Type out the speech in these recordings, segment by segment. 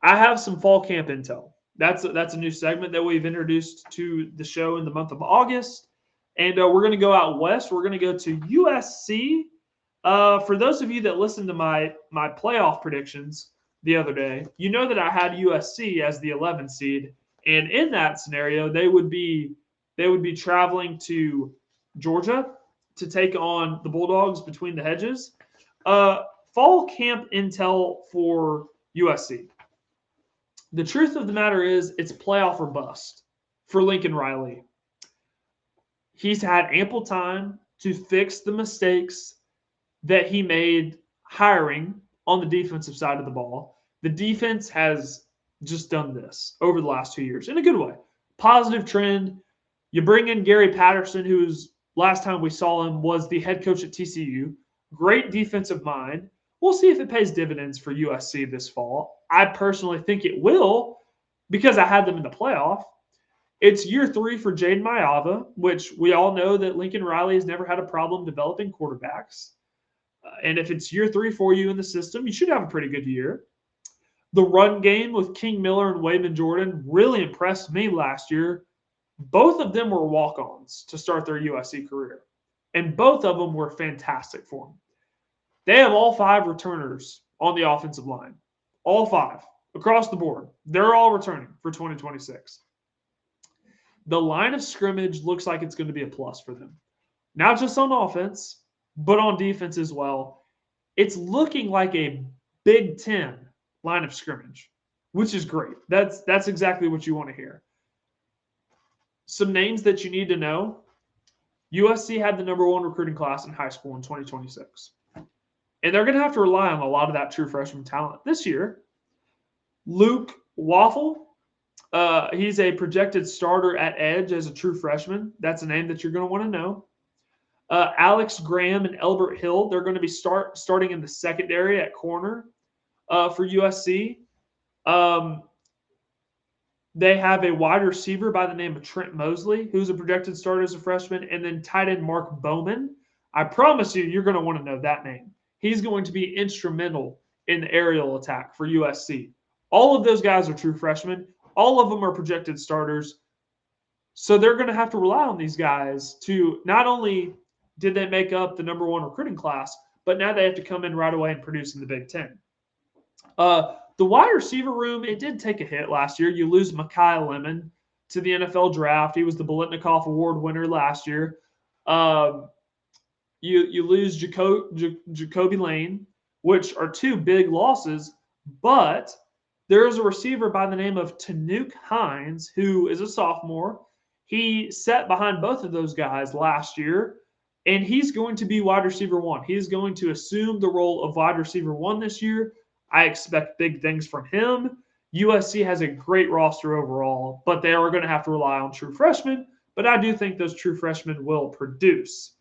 I have some fall camp intel. That's a new segment that we've introduced to the show in the month of August, and we're going to go out west. We're going to go to USC. For those of you that listened to my playoff predictions the other day, you know that I had USC as the 11th seed, and in that scenario, they would be traveling to Georgia to take on the Bulldogs between the hedges. Uh, Fall camp intel for USC. The truth of the matter is, it's playoff or bust for Lincoln Riley. He's had ample time to fix the mistakes that he made hiring on the defensive side of the ball. The defense has just done this over the last 2 years in a good way. Positive trend. You bring in Gary Patterson, who's last time we saw him was the head coach at TCU. Great defensive mind. We'll see if it pays dividends for USC this fall. I personally think it will because I had them in the playoff. It's year 3 for Jaden Mayava, which we all know that Lincoln Riley has never had a problem developing quarterbacks. And if it's year 3 for you in the system, you should have a pretty good year. The run game with King Miller and Wayman Jordan really impressed me last year. Both of them were walk-ons to start their USC career, and both of them were fantastic for them. They have all 5 returners on the offensive line, all 5 across the board. They're all returning for 2026. The line of scrimmage looks like it's going to be a plus for them, not just on offense, but on defense as well. It's looking like a Big Ten line of scrimmage, which is great. That's exactly what you want to hear. Some names that you need to know. USC had the number 1 recruiting class in high school in 2026. And they're going to have to rely on a lot of that true freshman talent this year. Luke Waffle, he's a projected starter at edge as a true freshman. That's a name that you're going to want to know. Alex Graham and Elbert Hill, they're going to be starting in the secondary at corner for USC. They have a wide receiver by the name of Trent Mosley, who's a projected starter as a freshman, and then tight end Mark Bowman. I promise you're going to want to know that name. He's going to be instrumental in the aerial attack for USC. All of those guys are true freshmen. All of them are projected starters. So they're going to have to rely on these guys to not only did they make up the number 1 recruiting class, but now they have to come in right away and produce in the Big Ten. The wide receiver room, it did take a hit last year. You lose Mekhi Lemon to the NFL draft. He was the Biletnikoff Award winner last year. You lose Jacoby Lane, which are 2 big losses, but there is a receiver by the name of Tanuk Hines, who is a sophomore. He sat behind both of those guys last year, and he's going to be wide receiver 1. He's going to assume the role of wide receiver 1 this year. I expect big things from him. USC has a great roster overall, but they are going to have to rely on true freshmen. But I do think those true freshmen will produce.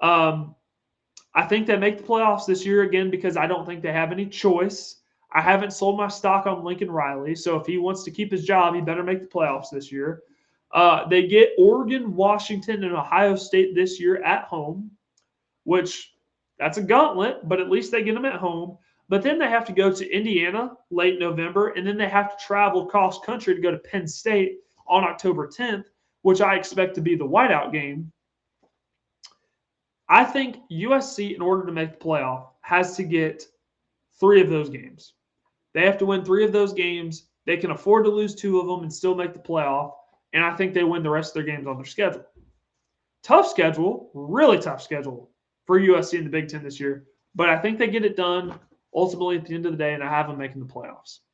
I think they make the playoffs this year again because I don't think they have any choice. I haven't sold my stock on Lincoln Riley, so if he wants to keep his job, he better make the playoffs this year. They get Oregon, Washington, and Ohio State this year at home, which that's a gauntlet, but at least they get them at home. But then they have to go to Indiana late November, and then they have to travel cross country to go to Penn State on October 10th, which I expect to be the whiteout game. I think USC, in order to make the playoff, has to get 3 of those games. They have to win 3 of those games. They can afford to lose 2 of them and still make the playoff, and I think they win the rest of their games on their schedule. Tough schedule, really tough schedule for USC in the Big Ten this year, but I think they get it done ultimately at the end of the day, and I have them making the playoffs.